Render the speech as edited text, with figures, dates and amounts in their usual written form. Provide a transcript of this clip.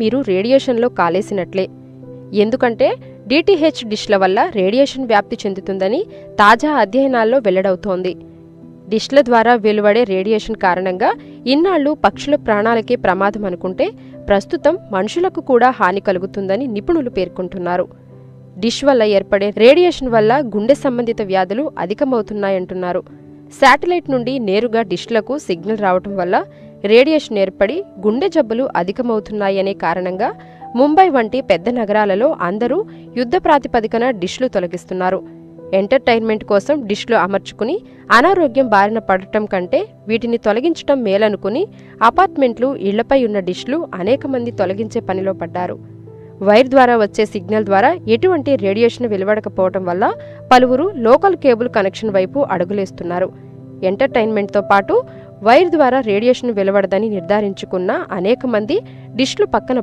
మీరు రేడియేషన్లో కాలేసినట్లే. ఎందుకంటే డిటిహెచ్ డిష్ల వల్ల రేడియేషన్ వ్యాప్తి చెందుతుందని తాజా అధ్యయనాల్లో వెల్లడవుతోంది. డిష్ల ద్వారా వెలువడే రేడియేషన్ కారణంగా ఇన్నాళ్లు పక్షుల ప్రాణాలకే ప్రమాదం అనుకుంటే ప్రస్తుతం మనుషులకు కూడా హాని కలుగుతుందని నిపుణులు పేర్కొంటున్నారు. డిష్ వల్ల ఏర్పడే రేడియేషన్ వల్ల గుండె సంబంధిత వ్యాధులు అధికమవుతున్నాయంటున్నారు. శాటిలైట్ నుండి నేరుగా డిష్లకు సిగ్నల్ రావటం వల్ల రేడియేషన్ ఏర్పడి గుండె జబ్బులు అధికమవుతున్నాయనే కారణంగా ముంబై వంటి పెద్ద నగరాలలో అందరూ యుద్ధ ప్రాతిపదికన డిష్లు తొలగిస్తున్నారు. ఎంటర్టైన్మెంట్ కోసం డిష్లు అమర్చుకుని అనారోగ్యం బారిన పడటం కంటే వీటిని తొలగించటం మేలనుకుని అపార్ట్మెంట్లు, ఇళ్లపై ఉన్న డిష్లు అనేక మంది తొలగించే పనిలో పడ్డారు. వైర్ ద్వారా వచ్చే సిగ్నల్ ద్వారా ఎటువంటి రేడియేషన్ వెలువడకపోవటం వల్ల పలువురు లోకల్ కేబుల్ కనెక్షన్ వైపు అడుగులేస్తున్నారు. ఎంటర్టైన్మెంట్తో పాటు వైర్ ద్వారా రేడియేషన్ వెలువడదని నిర్ధారించుకున్న అనేక మంది డిష్లు పక్కన